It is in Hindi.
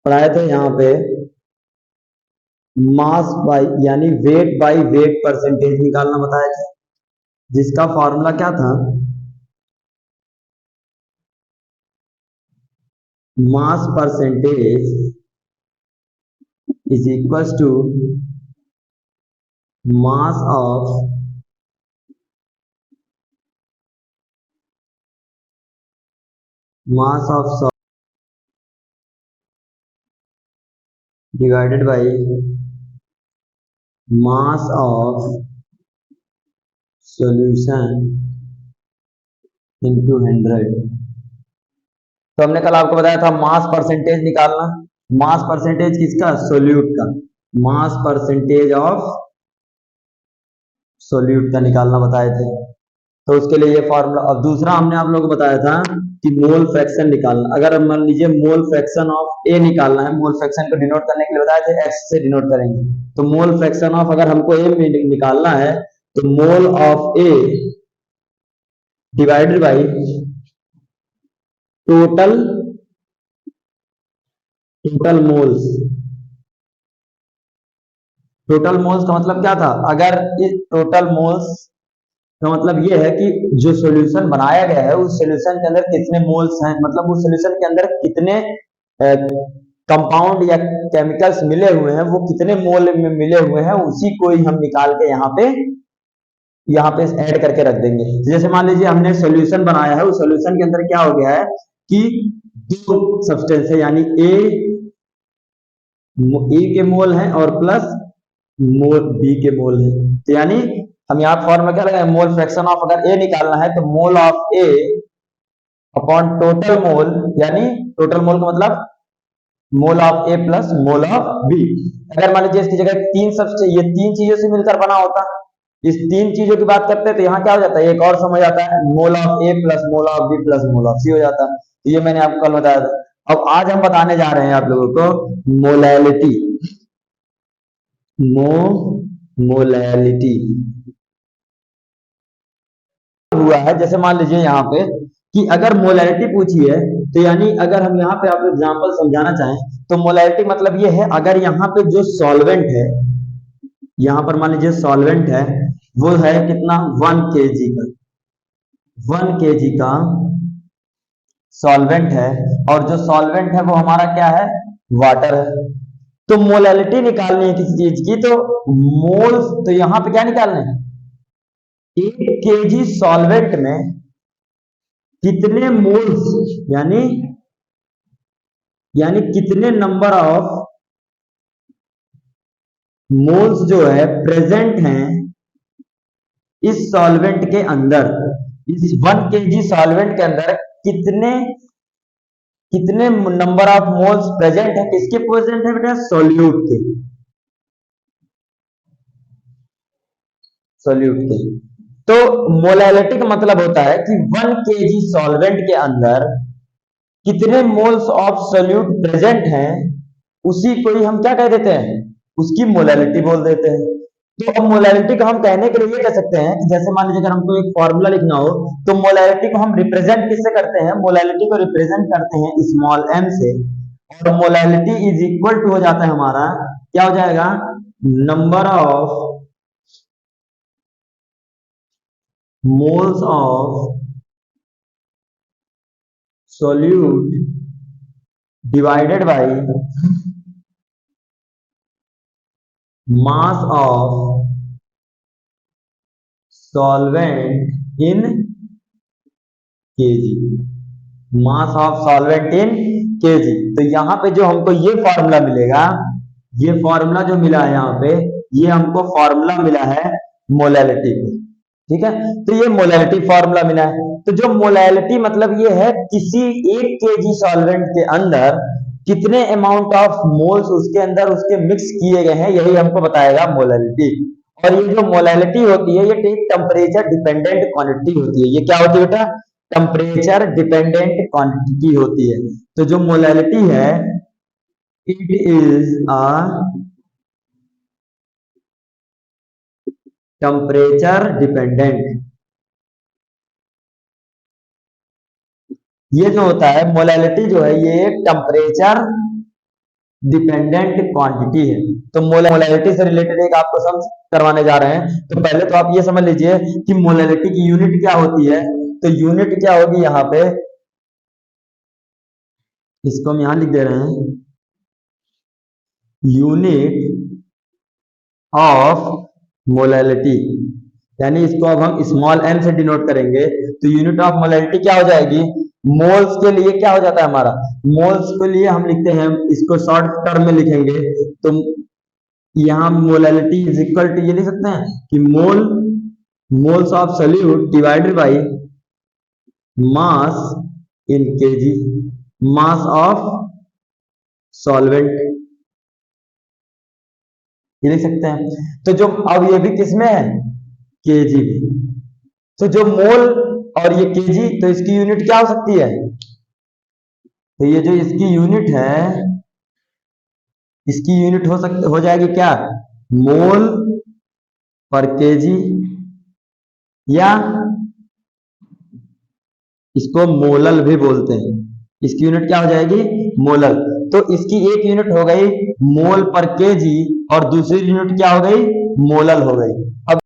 पढ़ाए थे यहाँ पे मास बाई यानी वेट बाई वेट परसेंटेज निकालना बताया था, जिसका फॉर्मूला क्या था, mass percentage is equals to mass of divided by mass of solution into 100। तो हमने कल आपको बताया था मास परसेंटेज निकालना। मास परसेंटेज किसका, सोल्यूट का। मास परसेंटेज ऑफ सोल्यूट का निकालना बताए थे, तो उसके लिए ये फॉर्मूला। अब दूसरा हमने आप लोगों को बताया था कि मोल फ्रैक्शन निकालना। अगर मान लीजिए मोल फ्रैक्शन ऑफ ए निकालना है, मोल फ्रैक्शन को डिनोट करने के लिए बताए थे एक्स से डिनोट करेंगे। तो मोल फ्रैक्शन ऑफ अगर हमको ए में निकालना है तो mole of A divided by total total moles. Total moles का मतलब क्या था, अगर इस टोटल मोल्स का मतलब ये है कि जो सॉल्यूशन बनाया गया है उस सॉल्यूशन के अंदर कितने मोल्स हैं, मतलब उस सॉल्यूशन के अंदर कितने कंपाउंड या केमिकल्स मिले हुए हैं, वो कितने मोल में मिले हुए हैं, उसी को ही हम निकाल के यहाँ पे ऐड करके रख देंगे। जैसे मान लीजिए हमने सॉल्यूशन बनाया है, उस सॉल्यूशन के अंदर क्या हो गया है कि दो सब्सटेंस है, यानी ए के मोल हैं और प्लस मोल बी के मोल है। तो यानी हम यहाँ फॉर्मूला क्या लगाए, मोल फ्रैक्शन ऑफ अगर ए निकालना है तो mole of A upon total mole, यानी टोटल मोल का मतलब mole of A plus mole of B. अगर मान लीजिए इसकी जगह ये तीन चीजों से मिलकर बना होता, इस तीन चीजों की बात करते हैं तो यहाँ क्या हो जाता है, एक और समझ आता है, mole of A plus mole of B plus mole of C हो जाता है। तो ये मैंने आपको कल बताया था। अब आज हम बताने जा रहे हैं आप लोगों को मोलैलिटी। मोलैलिटी हुआ है, जैसे मान लीजिए यहाँ पे कि अगर मोलैलिटी पूछी है तो यानी अगर हम यहाँ पे आप एग्जांपल समझाना चाहें तो मोलैलिटी मतलब ये है, अगर यहाँ पे जो सॉल्वेंट है, यहाँ पर मान लीजिए सॉल्वेंट है, वो है कितना 1 kg का, 1 kg का सॉल्वेंट है, और जो सॉल्वेंट है वो हमारा क्या है, वाटर है। तो मोलैलिटी निकालनी है किसी चीज की, तो मोल्स, तो यहाँ पे क्या निकालना है, 1 kg सॉल्वेंट में कितने मोल्स, यानी यानी कितने नंबर ऑफ मोल्स जो है प्रेजेंट हैं इस सॉल्वेंट के अंदर, इस 1 kg सॉल्वेंट के अंदर कितने कितने नंबर ऑफ मोल्स प्रेजेंट है, किसके प्रेजेंट है बेटा, सोल्यूट के, सोल्यूट के। तो मोलैलिटी का मतलब होता है कि 1 kg सॉल्वेंट के अंदर कितने मोल्स ऑफ सोल्यूट प्रेजेंट हैं, उसी को ही हम क्या कह देते हैं, उसकी मोलैलिटी बोल देते हैं। तो अब मोलैलिटी को हम कहने के लिए ये कह सकते हैं कि जैसे मान लीजिए अगर हमको एक फॉर्मूला लिखना हो तो मोलैलिटी को हम रिप्रेजेंट किससे करते हैं, मोलैलिटी को रिप्रेजेंट करते हैं स्मॉल m से, और मोलैलिटी इज इक्वल टू हो जाता है हमारा, क्या हो जाएगा, number of moles of solute divided by mass of solvent in KG, mass of solvent in KG. तो यहाँ पे जो हमको ये फॉर्मूला मिलेगा, ये फॉर्मूला जो मिला है यहाँ पे, ये हमको फॉर्मूला मिला है मोलैलिटी का, ठीक है। तो ये मोलैलिटी फॉर्मूला मिला है। तो जो मोलैलिटी मतलब ये है किसी 1 kg सॉल्वेंट के अंदर कितने अमाउंट ऑफ मोल्स उसके अंदर उसके मिक्स किए गए हैं, यही हमको बताएगा मोलैलिटी। और ये जो मोलैलिटी होती है ये टेम्परेचर डिपेंडेंट क्वांटिटी होती है। ये क्या होती है बेटा, टेम्परेचर डिपेंडेंट क्वांटिटी होती है। तो जो मोलैलिटी है it is a temperature dependent, ये जो होता है मोलैलिटी जो है ये टेम्परेचर डिपेंडेंट क्वांटिटी है। तो मोलैलिटी से रिलेटेड एक आपको सम करवाने जा रहे हैं। तो पहले तो आप ये समझ लीजिए कि मोलैलिटी की यूनिट क्या होती है। तो यूनिट क्या होगी यहाँ पे, इसको हम यहां लिख दे रहे हैं, यूनिट ऑफ मोलैलिटी, यानी इसको अब हम स्मॉल m से डिनोट करेंगे। तो यूनिट ऑफ मोलैलिटी क्या हो जाएगी, मोल्स के लिए क्या हो जाता है हमारा, मोल्स के लिए हम लिखते हैं, इसको शॉर्ट टर्म में लिखेंगे तो यहाँ मोलैलिटी इज इक्वल टू, ये लिख सकते हैं कि moles of solute divided by mass in KG, mass of solvent, ये लिख सकते हैं। तो जो अब ये भी किसमें है, केजी में। तो जो मोल और ये केजी, तो इसकी यूनिट क्या हो सकती है, तो ये जो इसकी यूनिट है, इसकी यूनिट हो जाएगी क्या, मोल पर केजी, या इसको मोलल भी बोलते हैं। इसकी यूनिट क्या हो जाएगी, मोलल। तो इसकी एक यूनिट हो गई मोल पर केजी और दूसरी यूनिट क्या हो गई, मोलल हो गई। अब